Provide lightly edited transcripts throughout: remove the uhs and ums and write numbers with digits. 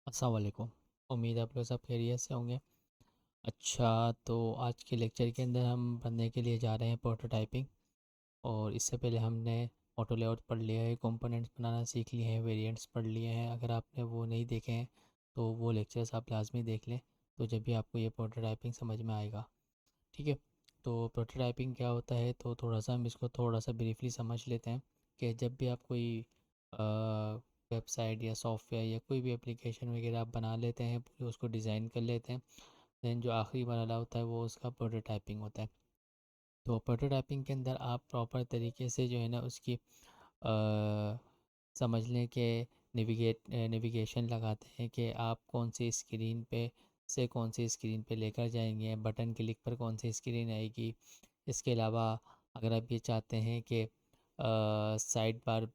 अस्सलाम वालेकुम। उम्मीद है आप लोग सब खैरियत से होंगे। अच्छा, तो आज के लेक्चर के अंदर हम पढ़ने के लिए जा रहे हैं प्रोटोटाइपिंग। और इससे पहले हमने ऑटो लेआउट पढ़ लिया है, कंपोनेंट्स बनाना सीख लिए हैं, वेरिएंट्स पढ़ लिए हैं। अगर आपने वो नहीं देखे हैं तो वो लेक्चर्स आप लाजमी देख लें, तो जब भी आपको ये प्रोटोटाइपिंग समझ में आएगा। ठीक है। तो प्रोटोटाइपिंग क्या होता है, तो थोड़ा सा हम इसको थोड़ा सा ब्रीफली समझ लेते हैं कि जब भी आप कोई वेबसाइट या सॉफ्टवेयर या कोई भी एप्लीकेशन वगैरह आप बना लेते हैं, पूरे उसको डिज़ाइन कर लेते हैं, देन जो आखिरी मरहला होता है वो उसका प्रोटोटाइपिंग होता है। तो प्रोटोटाइपिंग के अंदर आप प्रॉपर तरीके से जो है ना उसकी समझ लें कि नेविगेशन लगाते हैं कि आप कौन सी स्क्रीन पे से कौन सी स्क्रीन पे लेकर जाएंगे, बटन क्लिक पर कौन सी स्क्रीन आएगी। इसके अलावा अगर आप ये चाहते हैं कि साइड बार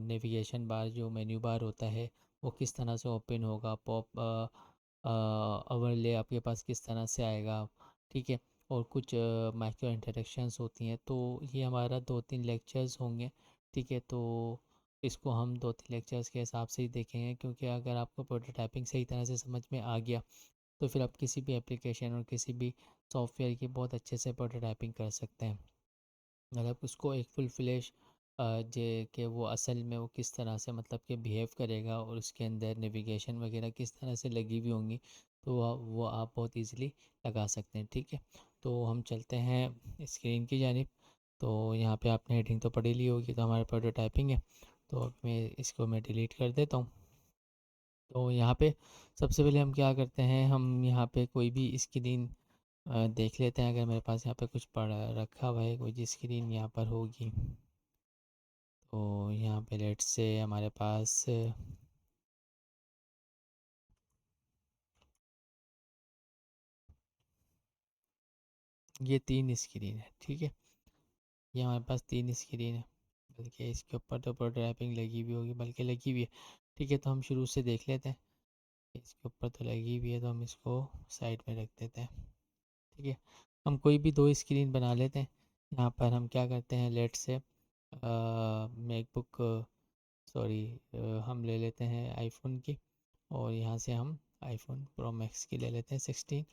नेविगेशन बार जो मेन्यू बार होता है वो किस तरह से ओपन होगा, पॉप ओवरले आपके पास किस तरह से आएगा। ठीक है। और कुछ माइक्रो इंटरेक्शंस होती हैं, तो ये हमारा 2-3 लेक्चर्स होंगे। ठीक है। तो इसको हम 2-3 लेक्चर्स के हिसाब से ही देखेंगे, क्योंकि अगर आपको प्रोटोटाइपिंग सही तरह से समझ में आ गया तो फिर आप किसी भी एप्लीकेशन और किसी भी सॉफ्टवेयर की बहुत अच्छे से प्रोटोटाइपिंग कर सकते हैं। मतलब उसको एक फुल फ्लैश जे कि वो असल में वो किस तरह से मतलब कि बिहेव करेगा और उसके अंदर नेविगेशन वगैरह किस तरह से लगी हुई होंगी, तो वो आप बहुत इजीली लगा सकते हैं। ठीक है। तो हम चलते हैं स्क्रीन की जानिब। तो यहाँ पे आपने हेडिंग तो पढ़ी ली होगी, तो हमारा प्रोटोटाइपिंग है। तो अब मैं डिलीट कर देता हूँ। तो यहाँ पे सबसे पहले हम क्या करते हैं, हम यहाँ पे कोई भी स्क्रीन देख लेते हैं। अगर मेरे पास यहाँ पे कुछ पड़ा रखा हुआ है, कोई जिस स्क्रीन यहाँ पर होगी, तो यहाँ पे लेट्स से हमारे पास ये 3 स्क्रीन है। ठीक है। ये हमारे पास 3 स्क्रीन है, बल्कि इसके ऊपर तो प्रोटोटाइपिंग लगी हुई होगी, बल्कि लगी हुई है। ठीक है। तो हम शुरू से देख लेते हैं। इसके ऊपर तो लगी हुई है, तो हम इसको साइड में रख देते हैं। ठीक है। हम कोई भी 2 स्क्रीन बना लेते हैं। यहाँ पर हम क्या करते हैं, लेट से मैकबुक सॉरी हम ले लेते हैं आईफोन की, और यहाँ से हम आईफोन प्रो मैक्स की ले लेते हैं 16।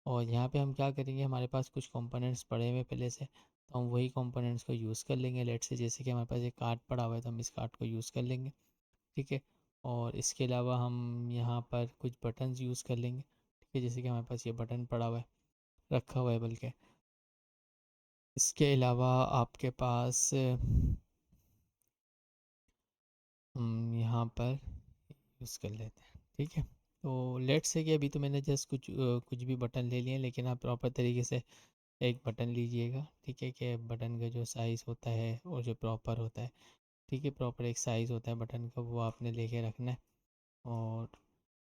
और यहाँ पे हम क्या करेंगे, हमारे पास कुछ कंपोनेंट्स पड़े हुए पहले से, तो हम वही कंपोनेंट्स को यूज़ कर लेंगे। लेट से जैसे कि हमारे पास एक कार्ड पड़ा हुआ है, तो हम इस कार्ड को यूज़ कर लेंगे। ठीक है। और इसके अलावा हम यहाँ पर कुछ बटन्स यूज़ कर लेंगे। ठीक है। जैसे कि हमारे पास ये बटन पड़ा हुआ है, रखा हुआ है बल्कि। इसके अलावा आपके पास हम यहाँ पर यूज़ कर लेते हैं। ठीक है। तो लेट्स से कि अभी तो मैंने जस्ट कुछ भी बटन ले लिए हैं, लेकिन आप प्रॉपर तरीके से एक बटन लीजिएगा। ठीक है। कि बटन का जो साइज़ होता है और जो प्रॉपर होता है, ठीक है, प्रॉपर एक साइज़ होता है बटन का, वो आपने लेके रखना है। और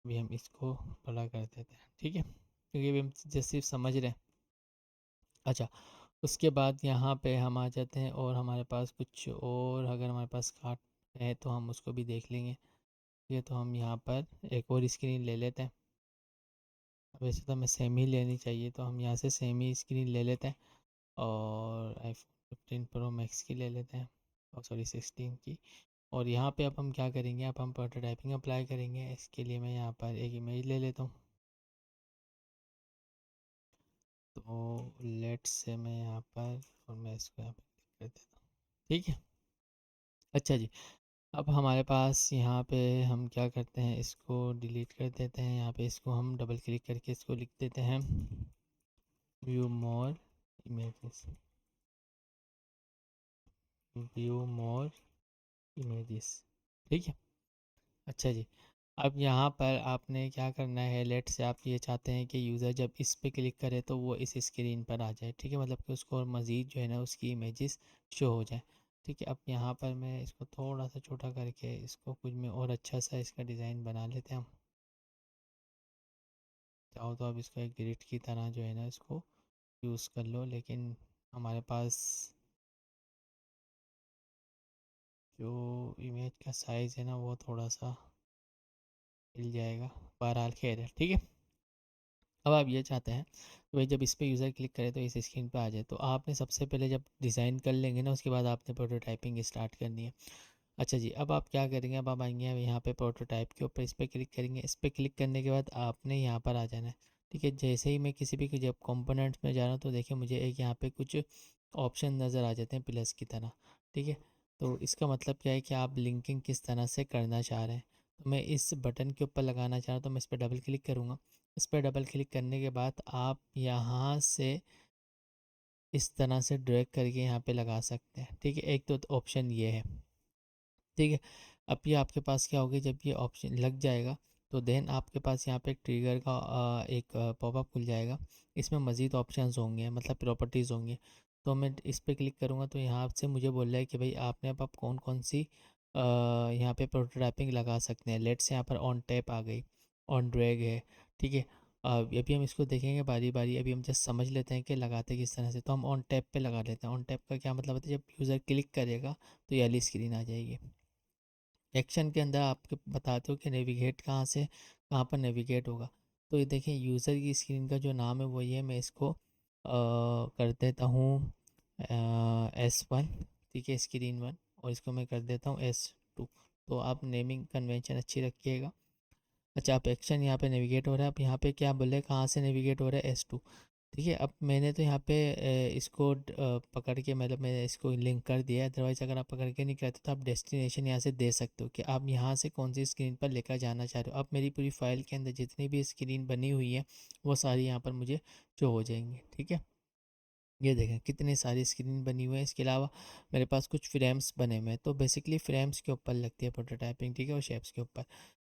अभी हम इसको बड़ा कर देते हैं। ठीक है, क्योंकि अभी हम जस्ट सिर्फ समझ रहे हैं। अच्छा, उसके बाद यहाँ पे हम आ जाते हैं, और हमारे पास कुछ और अगर हमारे पास कार्ड है तो हम उसको भी देख लेंगे। ये तो हम यहाँ पर एक और स्क्रीन ले लेते हैं। वैसे तो हमें सेम ही लेनी चाहिए, तो हम यहाँ से सेम ही स्क्रीन ले लेते हैं, और आईफोन 15 प्रो मैक्स की ले लेते हैं, और सॉरी 16 की। और यहाँ पे अब हम क्या करेंगे, अब हम प्रोटोटाइपिंग अप्लाई करेंगे। इसके लिए मैं यहाँ पर एक इमेज ले लेता हूँ। तो लेट्स से मैं यहाँ पर, और मैं इसको यहाँ पर क्लिक कर देता हूँ। ठीक है। अच्छा जी, अब हमारे पास यहाँ पे हम क्या करते हैं, इसको डिलीट कर देते हैं। यहाँ पे इसको हम डबल क्लिक करके इसको लिख देते हैं view more images, view more images. ठीक है। अच्छा जी, अब यहाँ पर आपने क्या करना है, लेट से आप ये चाहते हैं कि यूज़र जब इस पे क्लिक करे तो वो इस स्क्रीन पर आ जाए। ठीक है, मतलब कि उसको और मज़ीद जो है ना उसकी इमेजेस शो हो जाए। ठीक है। अब यहाँ पर मैं इसको थोड़ा सा छोटा करके इसको कुछ में और अच्छा सा इसका डिज़ाइन बना लेते हैं हम। चाहो तो आप इसको एक ग्रिड की तरह जो है ना इसको यूज़ कर लो, लेकिन हमारे पास जो इमेज का साइज़ है ना वो थोड़ा सा हिल जाएगा। बहरहाल खैर है। ठीक है। अब आप ये चाहते हैं कि भाई जब इस पे यूज़र क्लिक करे तो इस स्क्रीन पे आ जाए, तो आपने सबसे पहले जब डिज़ाइन कर लेंगे ना, उसके बाद आपने प्रोटोटाइपिंग स्टार्ट करनी है। अच्छा जी, अब आप क्या करेंगे, अब आप आएंगे यहाँ पे प्रोटोटाइप के ऊपर, इस पर क्लिक करेंगे। इस पर क्लिक करने के बाद आपने यहाँ पर आ जाना है। ठीक है, जैसे ही मैं किसी भी जब कंपोनेंट्स में जा रहा हूँ तो देखिए मुझे एक यहाँ पे कुछ ऑप्शन नज़र आ जाते हैं प्लस की तरह। ठीक है, तो इसका मतलब क्या है कि आप लिंकिंग किस तरह से करना चाह रहे हैं। तो मैं इस बटन के ऊपर लगाना चाह रहा हूँ, तो मैं इस पर डबल क्लिक करूँगा। इस पर डबल क्लिक करने के बाद आप यहाँ से इस तरह से ड्रैग करके यहाँ पे लगा सकते हैं। ठीक है, एक तो ऑप्शन ये है। ठीक है, अब ये आपके पास क्या होगा, जब ये ऑप्शन लग जाएगा तो देन आपके पास यहाँ पे एक ट्रिगर का एक पॉपअप खुल जाएगा। इसमें मज़ीद ऑप्शंस होंगे, मतलब प्रॉपर्टीज़ होंगे। तो मैं इस पर क्लिक करूँगा तो यहाँ से मुझे बोल रहा है कि भाई आपने अब आप कौन कौन सी यहाँ पे प्रोटोटाइपिंग लगा सकते हैं। लेट्स यहाँ पर ऑन टैप आ गई, ऑन ड्रैग है। ठीक है, अभी हम इसको देखेंगे बारी बारी। अभी हम जस्ट समझ लेते हैं कि लगाते किस तरह से। तो हम ऑन टैप पे लगा लेते हैं। ऑन टैप का क्या मतलब होता है, जब यूज़र क्लिक करेगा तो ये वाली स्क्रीन आ जाएगी। एक्शन के अंदर आपके बताते हो कि नेविगेट कहाँ से कहाँ पर नेविगेट होगा। तो ये देखें, यूज़र की स्क्रीन का जो नाम है वो ये, मैं इसको कर देता हूँ S1। ठीक है, स्क्रीन 1। और इसको मैं कर देता हूँ S2। तो आप नेमिंग कन्वेंशन अच्छी रखिएगा। अच्छा, आप एक्शन यहाँ पे नेविगेट हो रहा है। आप यहाँ पे क्या बोले, कहाँ से नेविगेट हो रहा है, S2। ठीक है, अब मैंने तो यहाँ पे इसको पकड़ के, मतलब मैंने इसको लिंक कर दिया है। अदरवाइज़ अगर आप पकड़ के नहीं करते तो आप डेस्टिनेशन यहाँ से दे सकते हो कि आप यहाँ से कौन सी स्क्रीन पर लेकर जाना चाह रहे हो। अब मेरी पूरी फाइल के अंदर जितनी भी स्क्रीन बनी हुई है वो सारी यहाँ पर मुझे शो हो जाएंगी। ठीक है, ये देखें कितनी सारी स्क्रीन बनी हुई है। इसके अलावा मेरे पास कुछ फ्रेम्स बने हुए हैं। तो बेसिकली फ्रेम्स के ऊपर लगती है प्रोटोटाइपिंग। ठीक है, और शेप्स के ऊपर।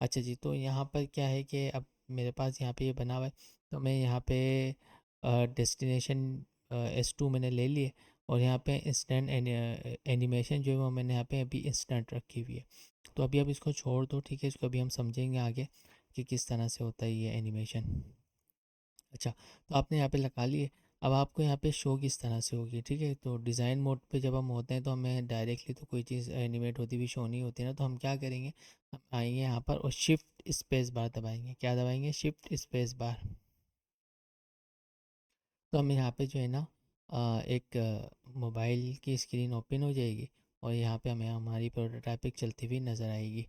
अच्छा जी, तो यहाँ पर क्या है कि अब मेरे पास यहाँ पे ये बना हुआ है। तो मैं यहाँ पे डेस्टिनेशन S2 मैंने ले लिए। और यहाँ पे इंस्टेंट एनिमेशन जो है वो मैंने यहाँ पे अभी इंस्टेंट रखी हुई है। तो अभी अब इसको छोड़ दो। ठीक है, इसको अभी हम समझेंगे आगे कि किस तरह से होता है ये एनिमेशन। अच्छा, तो आपने यहाँ पे लगा लिए। अब आपको यहाँ पे शो किस तरह से होगी। ठीक है, तो डिज़ाइन मोड पे जब हम होते हैं तो हमें डायरेक्टली तो कोई चीज़ एनिमेट होती हुई शो नहीं होती ना। तो हम क्या करेंगे, हम आएंगे यहाँ पर और शिफ्ट स्पेस बार दबाएंगे। क्या दबाएंगे, शिफ्ट स्पेस बार। तो हम यहाँ पे जो है ना एक मोबाइल की स्क्रीन ओपन हो जाएगी और यहाँ पे हमें हमारी प्रोटोटाइपिंग चलती हुई नज़र आएगी।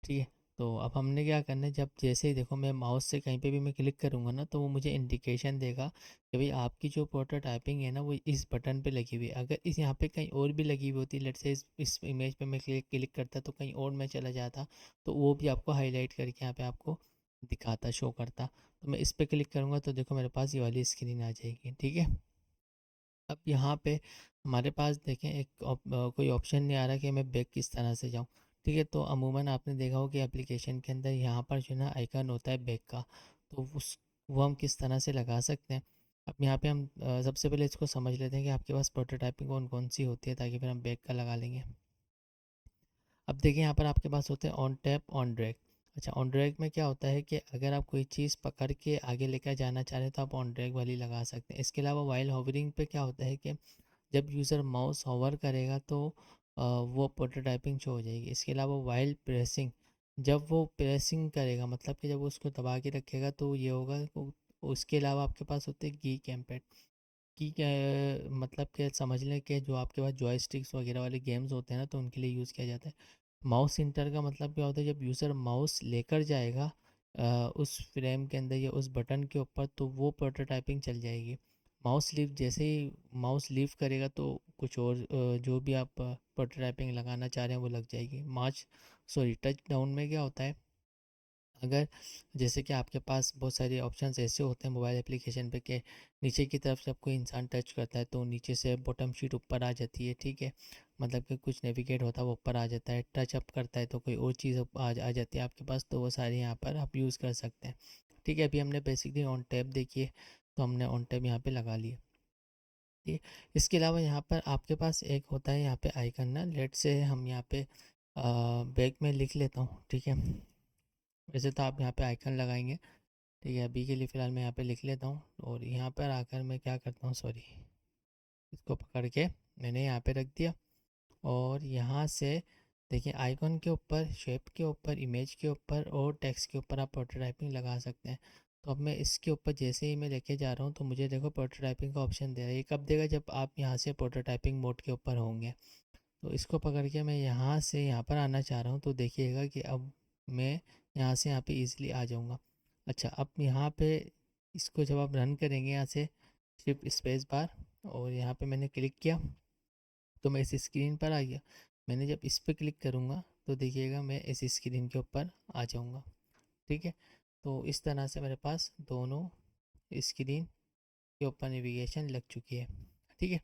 ठीक है, तो अब हमने क्या करना है, जब जैसे ही देखो मैं माउस से कहीं पे भी मैं क्लिक करूँगा ना तो वो मुझे इंडिकेशन देगा कि भाई आपकी जो प्रोटोटाइपिंग है ना वो इस बटन पे लगी हुई है। अगर इस यहाँ पे कहीं और भी लगी हुई होती, लेट से इस इमेज पे मैं क्लिक करता तो कहीं और मैं चला जाता, तो वो भी आपको हाईलाइट करके यहाँ पे आपको दिखाता, शो करता। तो मैं इस पर क्लिक करूँगा तो देखो मेरे पास ये वाली स्क्रीन आ जाएगी। ठीक है, अब यहाँ पे हमारे पास देखें एक कोई ऑप्शन नहीं आ रहा कि मैं बैक किस तरह से जाऊँ। ठीक है, तो अमूमन आपने देखा हो कि एप्लीकेशन के अंदर यहाँ पर जो है ना आइकन होता है बैक का। तो उस वो हम किस तरह से लगा सकते हैं। अब यहाँ पे हम सबसे पहले इसको समझ लेते हैं कि आपके पास प्रोटोटाइपिंग कौन कौन सी होती है, ताकि फिर हम बैक का लगा लेंगे। अब देखिए यहाँ पर आपके पास होते हैं ऑन टैप, ऑन ड्रैग। अच्छा, ऑन ड्रैग में क्या होता है कि अगर आप कोई चीज़ पकड़ के आगे लेकर जाना चाह रहे हैं तो आप ऑन ड्रैग वाली लगा सकते हैं। इसके अलावा वाइल होवरिंग पे क्या होता है कि जब यूज़र माउस होवर करेगा तो वो प्रोटोटाइपिंग शो हो जाएगी। इसके अलावा वाइल प्रेसिंग, जब वो प्रेसिंग करेगा मतलब कि जब वो उसको दबा के रखेगा तो ये होगा उसके अलावा आपके पास होते हैं की कैमपैड। की क्या मतलब कि समझ लें कि जो आपके पास जॉयस्टिक्स वगैरह वाले गेम्स होते हैं ना तो उनके लिए यूज़ किया जाता है। माउस इंटर का मतलब क्या होता है, जब यूज़र माउस लेकर जाएगा उस फ्रेम के अंदर या उस बटन के ऊपर तो वो प्रोटोटाइपिंग चल जाएगी। माउस लीव, जैसे ही माउस लीव करेगा तो कुछ और जो भी आप प्रोटोटाइपिंग लगाना चाह रहे हैं वो लग जाएगी। टच डाउन में क्या होता है, अगर जैसे कि आपके पास बहुत सारे ऑप्शंस ऐसे होते हैं मोबाइल एप्लीकेशन पे कि नीचे की तरफ जब कोई इंसान टच करता है तो नीचे से बॉटम शीट ऊपर आ जाती है। ठीक है, मतलब कि कुछ नेविगेट होता है वो ऊपर आ जाता है, टच अप करता है तो कोई और चीज़ आ जाती है आपके पास, तो वो सारे यहाँ पर आप यूज़ कर सकते हैं। ठीक है, अभी हमने बेसिकली ऑन टैब देखिए, तो हमने ऑन टैब यहाँ पे लगा लिया। ठीक है, इसके अलावा यहाँ पर आपके पास एक होता है यहाँ पे आइकन ना, लेट से हम यहाँ पे बैक में लिख लेता हूँ। ठीक है, वैसे तो आप यहाँ पे आइकन लगाएंगे। ठीक है, अभी के लिए फ़िलहाल मैं यहाँ पे लिख लेता हूँ और यहाँ पर आकर मैं क्या करता हूँ, सॉरी, इसको पकड़ के मैंने यहाँ पे रख दिया। और यहाँ से देखिए आइकन के ऊपर, शेप के ऊपर, इमेज के ऊपर और टेक्स्ट के ऊपर आप प्रोटोटाइपिंग लगा सकते हैं। तो अब मैं इसके ऊपर जैसे ही मैं लेके जा रहा हूँ तो मुझे देखो प्रोटोटाइपिंग का ऑप्शन दे रहा है। ये कब देगा? जब आप यहाँ से प्रोटोटाइपिंग मोड के ऊपर होंगे। तो इसको पकड़ के मैं यहाँ से यहाँ पर आना चाह रहा हूँ, तो देखिएगा कि अब मैं यहाँ से यहाँ पे इजीली आ जाऊँगा। अच्छा, अब यहाँ पे इसको जब आप रन करेंगे यहाँ से शिफ्ट स्पेस बार और यहाँ पे मैंने क्लिक किया तो मैं इस स्क्रीन पर आ गया। मैंने जब इस पर क्लिक करूँगा तो देखिएगा मैं इस स्क्रीन के ऊपर आ जाऊँगा। ठीक है, तो इस तरह से मेरे पास दोनों स्क्रीन के ऊपर नेविगेशन लग चुकी है। ठीक है,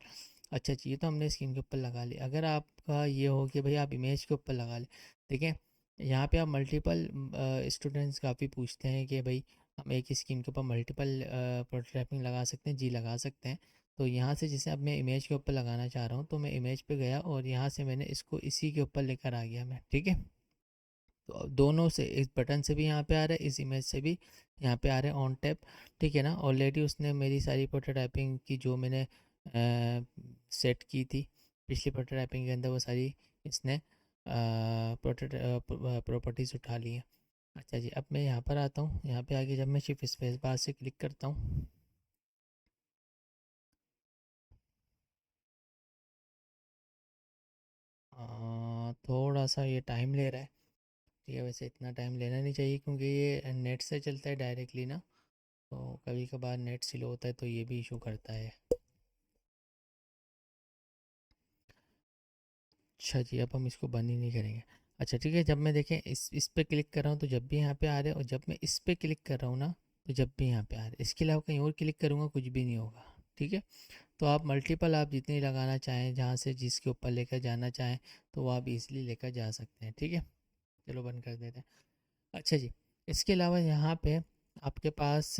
अच्छा जी, ये तो हमने स्क्रीन के ऊपर लगा ली। अगर आपका ये हो कि भाई आप इमेज के ऊपर लगा लें, देखें यहाँ पे आप मल्टीपल स्टूडेंट्स काफ़ी पूछते हैं कि भाई हम एक ही स्क्रीन के ऊपर मल्टीपल प्रोटोटाइपिंग लगा सकते हैं? जी लगा सकते हैं। तो यहाँ से जैसे अब मैं इमेज के ऊपर लगाना चाह रहा हूँ तो मैं इमेज पे गया और यहाँ से मैंने इसको इसी के ऊपर लेकर आ गया मैं। ठीक है, तो अब दोनों से, इस बटन से भी यहाँ पे आ रहा है, इस इमेज से भी यहाँ पे आ रहा है ऑन टैप। ठीक है ना, ऑलरेडी उसने मेरी सारी प्रोटोटाइपिंग की जो मैंने सेट की थी पिछली प्रोटोटाइपिंग के अंदर, वो सारी इसने प्रॉपर्टीज़ उठा ली हैं। अच्छा जी, अब मैं यहाँ पर आता हूँ। यहाँ पे आके जब मैं शिफ्ट स्पेस बार से क्लिक करता हूँ, थोड़ा सा ये टाइम ले रहा है। ठीक है, वैसे इतना टाइम लेना नहीं चाहिए क्योंकि ये नेट से चलता है डायरेक्टली ना, तो कभी कभार नेट स्लो होता है तो ये भी इशू करता है। अच्छा जी, अब हम इसको बंद ही नहीं करेंगे। अच्छा ठीक है, जब मैं देखें इस पे क्लिक कर रहा हूँ तो जब भी यहाँ पे आ रहे हैं, और जब मैं इस पे क्लिक कर रहा हूँ ना तो जब भी यहाँ पे आ रहे हैं। इसके अलावा कहीं और क्लिक करूँगा कुछ भी नहीं होगा। ठीक है, तो आप मल्टीपल आप जितनी लगाना चाहें, जहाँ से जिसके ऊपर लेकर जाना चाहें तो वो आप इजीली लेकर जा सकते हैं। ठीक है, चलो बंद कर देते हैं। अच्छा जी, इसके अलावा यहाँ पे आपके पास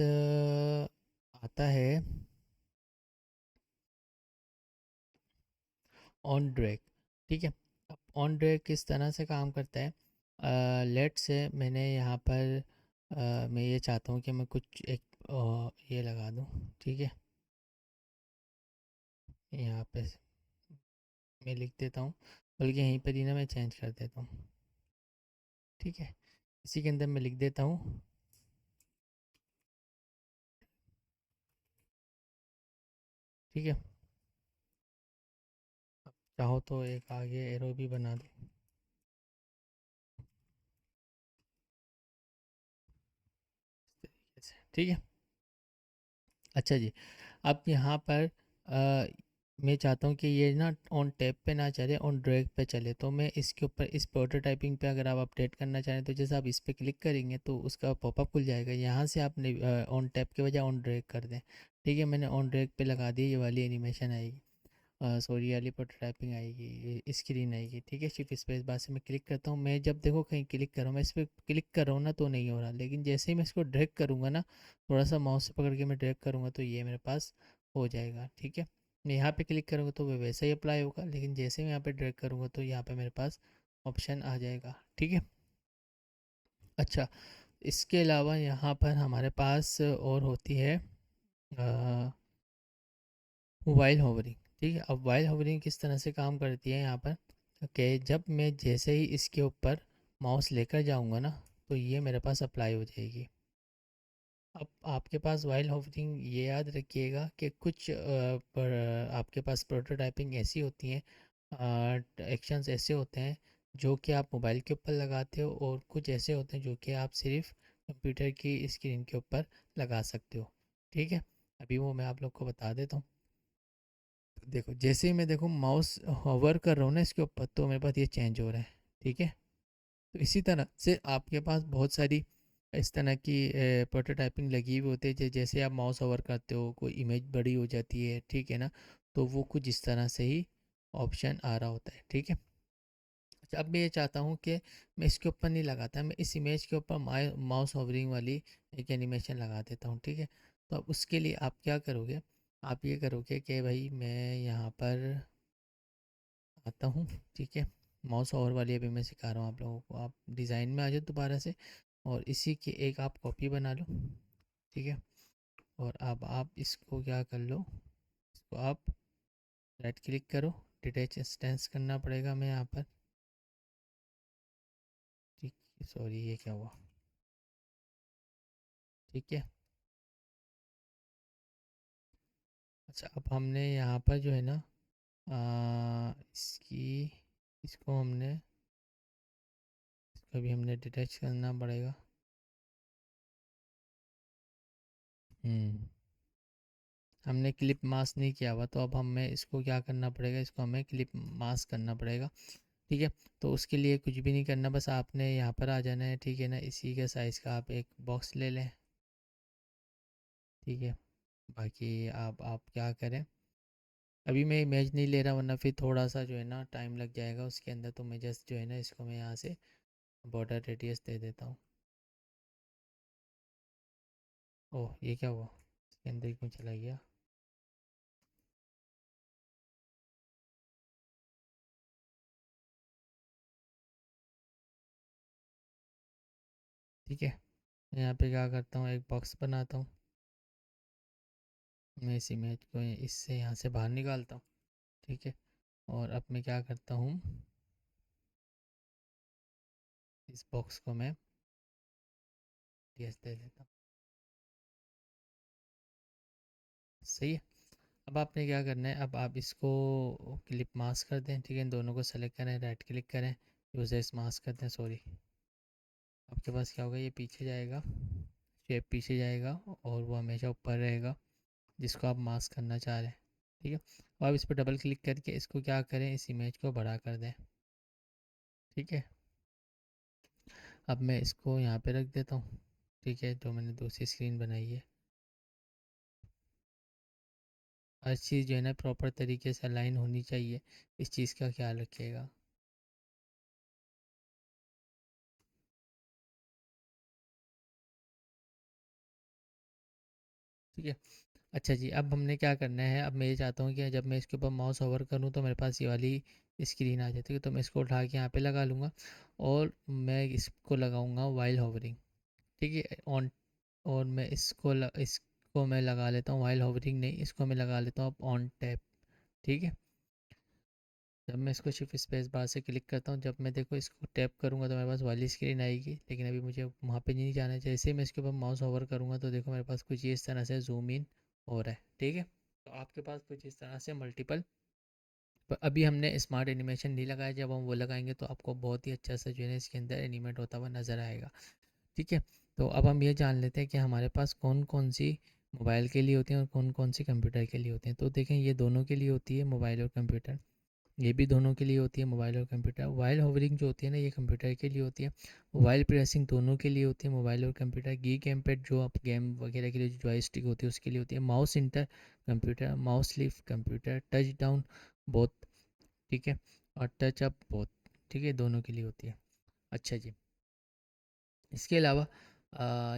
आता है ऑन ड्रैग। ठीक है, अब ऑन ड्रैग किस तरह से काम करता है? लेट से मैंने यहाँ पर मैं ये चाहता हूँ कि मैं कुछ एक ये लगा दूँ। ठीक है, यहाँ पे मैं लिख देता हूँ, बल्कि यहीं पर ही ना मैं चेंज कर देता हूँ। ठीक है, इसी के अंदर मैं लिख देता हूँ। ठीक है, चाहो तो एक आगे एरो भी बना दो। ठीक है, अच्छा जी, अब यहाँ पर मैं चाहता हूँ कि ये ना ऑन टैप पे ना चले, ऑन ड्रैग पे चले। तो मैं इसके ऊपर इस प्रोटोटाइपिंग पे अगर आप अपडेट करना चाहें तो जैसे आप इस पर क्लिक करेंगे तो उसका पॉपअप खुल जाएगा। यहाँ से आप ऑन टैप के बजाय ऑन ड्रैग कर दें। ठीक है, मैंने ऑन ड्रैग पे लगा दी, ये वाली एनिमेशन आएगी, सॉरी वाली प्रोटोटाइपिंग आएगी, ये स्क्रीन आएगी। ठीक है, शिफ्ट स्पेस बार से मैं क्लिक करता हूँ। मैं जब देखो कहीं क्लिक कर रहा हूँ, मैं इस पर क्लिक कर रहा हूँ ना तो नहीं हो रहा, लेकिन जैसे ही मैं इसको ड्रैग करूँगा ना, थोड़ा सा माउस से पकड़ के मैं ड्रैग करूँगा तो ये मेरे पास हो जाएगा। ठीक है, मैं यहाँ पे क्लिक करूँगा तो वो वैसा ही अप्लाई होगा, लेकिन जैसे मैं यहाँ पे ड्रैग करूँगा तो यहाँ पे मेरे पास ऑप्शन आ जाएगा। ठीक है, अच्छा, इसके अलावा यहाँ पर हमारे पास और होती है वाइल होवरिंग। ठीक है, अब वाइल होवरिंग किस तरह से काम करती है यहाँ पर कि जब मैं जैसे ही इसके ऊपर माउस लेकर जाऊँगा ना तो ये मेरे पास अप्लाई हो जाएगी। अब आपके पास वाइल होवरिंग ये याद रखिएगा कि कुछ आपके पास प्रोटोटाइपिंग ऐसी होती हैं, एक्शंस ऐसे होते हैं जो कि आप मोबाइल के ऊपर लगाते हो, और कुछ ऐसे होते हैं जो कि आप सिर्फ कंप्यूटर की स्क्रीन के ऊपर लगा सकते हो। ठीक है, अभी वो मैं आप लोग को बता देता हूँ। देखो जैसे ही मैं देखो माउस होवर कर रहा हूँ ना इसके ऊपर तो मेरे पास ये चेंज हो रहा है। ठीक है, तो इसी तरह से आपके पास बहुत सारी इस तरह की प्रोटोटाइपिंग लगी हुई होती है। जैसे आप माउस होवर करते हो कोई इमेज बड़ी हो जाती है। ठीक है ना, तो वो कुछ इस तरह से ही ऑप्शन आ रहा होता है। ठीक है, अच्छा, अब मैं ये चाहता हूँ कि मैं इसके ऊपर नहीं लगाता, मैं इस इमेज के ऊपर माउस होवरिंग वाली एक एनिमेशन लगा देता हूँ। ठीक है, तो अब उसके लिए आप क्या करोगे, आप ये करोगे कि भाई मैं यहाँ पर आता हूँ। ठीक है, माउस ओवर वाली अभी मैं सिखा रहा हूँ आप लोगों को। आप डिज़ाइन में आ जाओ दोबारा से और इसी की एक आप कॉपी बना लो। ठीक है, और अब आप इसको क्या कर लो, इसको आप राइट क्लिक करो, डिटैच इंस्टेंस करना पड़ेगा मैं यहाँ पर। ठीक, सॉरी ये क्या हुआ। ठीक है, अच्छा, अब हमने यहाँ पर जो है ना इसकी इसको हमने इसको भी हमने डिटेच करना पड़ेगा। हमने क्लिप मास्क नहीं किया हुआ, तो अब हमें इसको क्या करना पड़ेगा, इसको हमें क्लिप मास्क करना पड़ेगा। ठीक है, तो उसके लिए कुछ भी नहीं करना, बस आपने यहाँ पर आ जाना है। ठीक है ना, इसी के साइज़ का आप एक बॉक्स ले लें। ठीक है, बाकी आप क्या करें, अभी मैं इमेज नहीं ले रहा, वरना फिर थोड़ा सा जो है ना टाइम लग जाएगा उसके अंदर। तो मैं जस्ट जो है ना इसको मैं यहाँ से बॉर्डर रेडियस दे देता हूँ। ओह, ये क्या हुआ, इसके अंदर क्यों चला गया। ठीक है, मैं यहाँ पे क्या करता हूँ, एक बॉक्स बनाता हूँ। मैं इस इमेज को इससे यहाँ से बाहर निकालता हूँ। ठीक है, और अब मैं क्या करता हूँ, इस बॉक्स को मैं रेडियस दे देता हूँ। सही है, अब आपने क्या करना है, अब आप इसको क्लिप मास्क कर दें। ठीक है, इन दोनों को सेलेक्ट करें, राइट क्लिक करें, यूजर्स मास्क कर दें। सॉरी, आपके पास क्या होगा, ये पीछे जाएगा, शेप पीछे जाएगा, और वो हमेशा ऊपर रहेगा जिसको आप मास्क करना चाह रहे हैं। ठीक है, अब आप इस पर डबल क्लिक करके इसको क्या करें, इस इमेज को बड़ा कर दें। ठीक है, अब मैं इसको यहाँ पे रख देता हूँ। ठीक है, जो मैंने दूसरी स्क्रीन बनाई है, हर चीज़ जो है ना प्रॉपर तरीके से अलाइन होनी चाहिए, इस चीज़ का ख्याल रखिएगा। ठीक है, अच्छा जी, अब हमने क्या करना है, अब मैं ये चाहता हूँ कि जब मैं इसके ऊपर माउस ओवर करूँ तो मेरे पास ये वाली स्क्रीन आ जाती है। तो मैं इसको उठा के यहाँ पे लगा लूँगा, और मैं इसको लगाऊँगा वाइल होवरिंग। ठीक है, ऑन, और मैं इसको मैं लगा लेता हूँ वाइल होवरिंग नहीं, इसको मैं लगा लेता हूँ अब ऑन टैप। ठीक है, जब मैं इसको शिफ्ट स्पेस बार से क्लिक करता हूँ, जब मैं देखो इसको टैप करूँगा तो मेरे पास वाली स्क्रीन आएगी, लेकिन अभी मुझे वहाँ पे नहीं जाना है। जैसे ही मैं इसके ऊपर माउस ओवर करूँगा तो देखो मेरे पास कुछ ये इस तरह से जूम इन हो रहा है। ठीक है, तो आपके पास कुछ इस तरह से मल्टीपल, पर अभी हमने स्मार्ट एनिमेशन नहीं लगाया, जब हम वो लगाएंगे तो आपको बहुत ही अच्छा सा जो है ना इसके अंदर एनिमेट होता हुआ नज़र आएगा। ठीक है, तो अब हम ये जान लेते हैं कि हमारे पास कौन कौन सी मोबाइल के लिए होती हैं और कौन कौन सी कंप्यूटर के लिए होती हैं। तो देखें, ये दोनों के लिए होती है, मोबाइल और कंप्यूटर। ये भी दोनों के लिए होती है, मोबाइल और कंप्यूटर। वाइल होवरिंग जो होती है ना, ये कंप्यूटर के लिए होती है। वाइल प्रेसिंग दोनों के लिए होती है, मोबाइल और कंप्यूटर। गी गेम पैड जो आप गेम वगैरह के लिए जो जॉयस्टिक होती है उसके लिए होती है। Mouse inter computer, mouse lift computer, touch down बहुत, ठीक है, और टच अप बहुत, ठीक है, दोनों के लिए होती है। अच्छा जी, इसके अलावा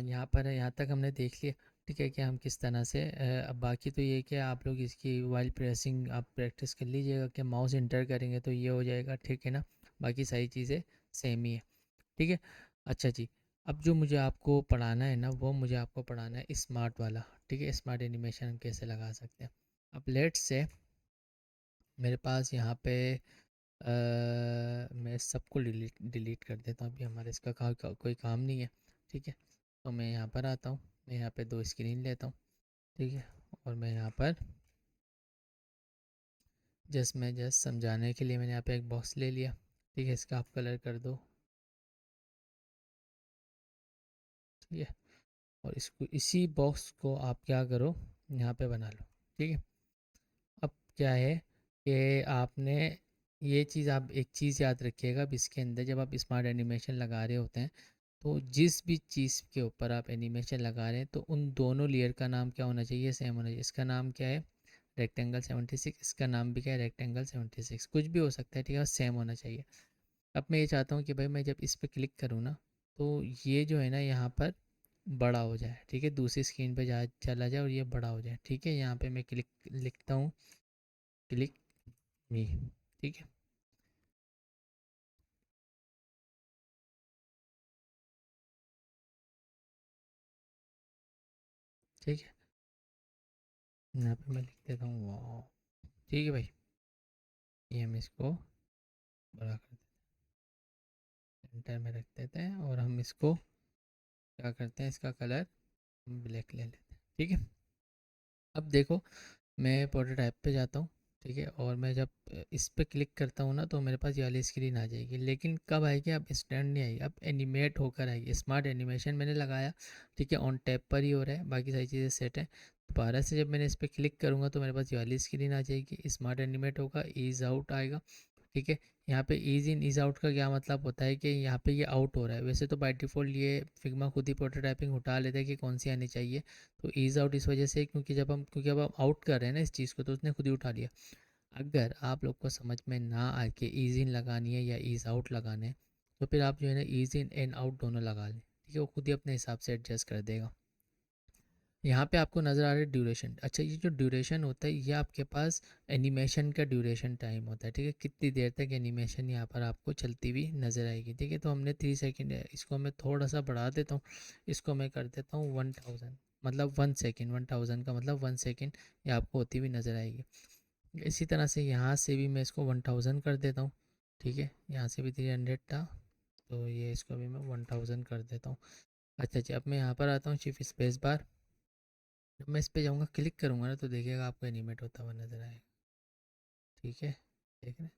यहाँ पर यहाँ तक हमने देख लिया। ठीक है, कि हम किस तरह से अब बाकी तो ये कि आप लोग इसकी वाइल प्रेसिंग आप प्रैक्टिस कर लीजिएगा, कि माउस इंटर करेंगे तो ये हो जाएगा। ठीक है ना, बाकी सारी चीज़ें सेम ही है। ठीक है, अच्छा जी, अब जो मुझे आपको पढ़ाना है ना, वो मुझे आपको पढ़ाना है स्मार्ट वाला। ठीक है, स्मार्ट एनिमेशन हम कैसे लगा सकते हैं। अब लेट्स से मेरे पास यहाँ पे मैं सबको डिलीट डिलीट कर देता हूँ, अभी हमारे इसका कोई काम नहीं है। ठीक है, तो मैं यहाँ पर आता हूँ, मैं यहाँ पे दो स्क्रीन लेता हूँ। ठीक है, और मैं यहाँ पर जस्ट समझाने के लिए मैंने यहाँ पे एक बॉक्स ले लिया। ठीक है, इसका आप कलर कर दो। ठीक है, और इसको इसी बॉक्स को आप क्या करो, यहाँ पे बना लो। ठीक है, अब क्या है कि आपने ये चीज़, आप एक चीज़ याद रखिएगा, अब इसके अंदर जब आप स्मार्ट एनिमेशन लगा रहे होते हैं, तो जिस भी चीज़ के ऊपर आप एनिमेशन लगा रहे हैं तो उन दोनों लेयर का नाम क्या होना चाहिए, सेम होना चाहिए। इसका नाम क्या है, रेक्टेंगल 76, इसका नाम भी क्या है, रेक्टेंगल 76, कुछ भी हो सकता है। ठीक है, सेम होना चाहिए। अब मैं ये चाहता हूँ कि भाई मैं जब इस पर क्लिक करूँ ना, तो ये जो है ना यहाँ पर बड़ा हो जाए। ठीक है, दूसरी स्क्रीन पे जा चला जाए और ये बड़ा हो जाए। ठीक है, यहाँ पे मैं क्लिक लिखता हूँ, क्लिक मी। ठीक है, ठीक है, यहाँ पे मैं लिख देता हूँ वाह। ठीक है भाई, ये हम इसको बड़ा कर देते हैं, सेंटर में रख देते हैं, और हम इसको क्या करते हैं, इसका कलर ब्लैक ले लेते हैं। ठीक है, अब देखो मैं प्रोटोटाइप पे जाता हूँ, ठीक है, और मैं जब इस पे क्लिक करता हूँ ना तो मेरे पास ये वाली स्क्रीन आ जाएगी। लेकिन कब आएगी? अब इंस्टेंट नहीं आएगी, अब एनिमेट होकर आएगी। स्मार्ट एनिमेशन मैंने लगाया, ठीक है, ऑन टैप पर ही हो रहा है, बाकी सारी चीज़ें सेट है। दोबारा से जब मैंने इस पर क्लिक करूँगा तो मेरे पास ये वाली स्क्रीन आ जाएगी, स्मार्ट एनिमेट होगा, ईज़ आउट आएगा, ठीक है। यहाँ पे ईज़ इन ईज़ आउट का क्या मतलब होता है कि यहाँ पे ये आउट हो रहा है। वैसे तो बाय डिफ़ॉल्ट ये फिग्मा खुद ही प्रोटोटाइपिंग उठा लेता है कि कौन सी आनी चाहिए, तो ईज़ आउट इस वजह से, क्योंकि अब हम आउट कर रहे हैं ना इस चीज़ को, तो उसने खुद ही उठा लिया। अगर आप लोग को समझ में ना आए कि ईज़ इन लगानी है या ईज़ आउट लगाना है, तो फिर आप जो है ना ईज़ इन एंड आउट दोनों लगा लें, ठीक है, वो खुद ही अपने हिसाब से एडजस्ट कर देगा। यहाँ पे आपको नज़र आ रहा है ड्यूरेशन। अच्छा, ये जो ड्यूरेशन होता है ये आपके पास एनिमेशन का ड्यूरेशन टाइम होता है, ठीक है, कितनी देर तक एनिमेशन यहाँ पर आपको चलती हुई नज़र आएगी, ठीक है। तो हमने 3 सेकेंड है, इसको मैं थोड़ा सा बढ़ा देता हूँ, इसको मैं कर देता हूँ 1000, मतलब 1 सेकेंड, 1000 का मतलब 1 सेकेंड ये आपको होती हुई नज़र आएगी। इसी तरह से यहाँ से भी मैं इसको 1000 कर देता हूँ, ठीक है, यहाँ से भी 300 था, तो ये इसको भी मैं 1000 कर देता हूँ। अच्छा जी, अब मैं यहाँ पर आता हूँ शिफ्ट स्पेस बार। जब मैं इस पे जाऊँगा, क्लिक करूँगा ना, तो देखिएगा आपको एनिमेट होता हुआ नज़र आएगा, ठीक है, देख रहे हैं।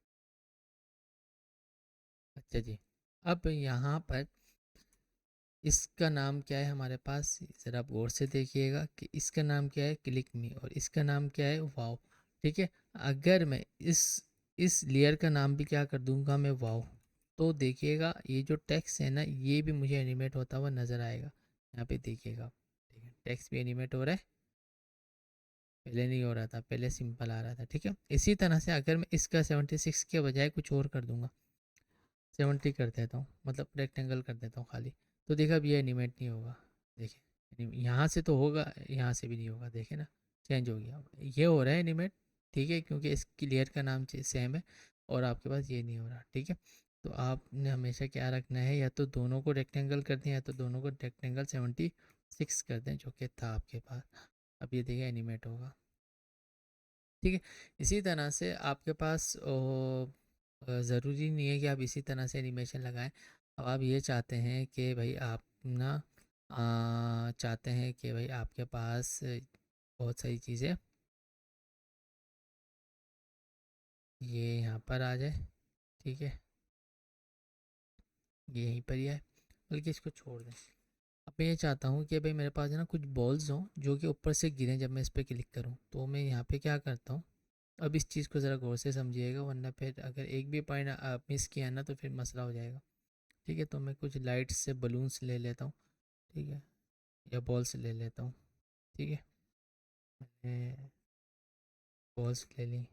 अच्छा जी, अब यहाँ पर इसका नाम क्या है हमारे पास, ज़रा आप गौर से देखिएगा कि इसका नाम क्या है, क्लिक मी, और इसका नाम क्या है, वाओ, ठीक है। अगर मैं इस लेयर का नाम भी क्या कर दूंगा मैं, वाओ, तो देखिएगा ये जो टेक्स्ट है ना ये भी मुझे एनिमेट होता हुआ नज़र आएगा। यहाँ पे देखिएगा, ठीक है, टेक्स्ट भी एनिमेट हो रहा है, पहले नहीं हो रहा था, पहले सिंपल आ रहा था, ठीक है। इसी तरह से अगर मैं इसका 76 के बजाय कुछ और कर दूंगा, 70 कर देता हूँ, मतलब रेक्टेंगल कर देता हूँ खाली, तो देखा अब ये एनिमेट नहीं होगा। देखिए यहाँ से तो होगा, यहाँ से भी नहीं होगा, देखे ना, चेंज हो गया, ये हो रहा है एनिमेट, ठीक है, क्योंकि इसकी लेयर का नाम सेम है, और आपके पास ये नहीं हो रहा, ठीक है। तो आपने हमेशा क्या रखना है, या तो दोनों को रेक्टेंगल कर दें, या तो दोनों को रेक्टेंगल 76 कर दें, जो कि था आपके पास। अब ये देखिए एनिमेट होगा, ठीक है। इसी तरह से आपके पास ज़रूरी नहीं है कि आप इसी तरह से एनिमेशन लगाएं। अब आप ये चाहते हैं कि भाई आप ना चाहते हैं कि भाई आपके पास बहुत सारी चीज़ें ये यहाँ पर आ जाए, ठीक है, ये यहीं पर ही है, बल्कि इसको छोड़ दें। अब मैं ये चाहता हूँ कि भाई मेरे पास है ना कुछ बॉल्स हों जो कि ऊपर से गिरें जब मैं इस पर क्लिक करूँ, तो मैं यहाँ पे क्या करता हूँ। अब इस चीज़ को ज़रा गौर से समझिएगा, वरना फिर अगर एक भी पॉइंट आप मिस किया ना तो फिर मसला हो जाएगा, ठीक है। तो मैं कुछ लाइट्स से बलून्स ले लेता हूँ, ठीक है, या बॉल्स ले लेता हूँ, ठीक है, मैंने बॉल्स ले ली,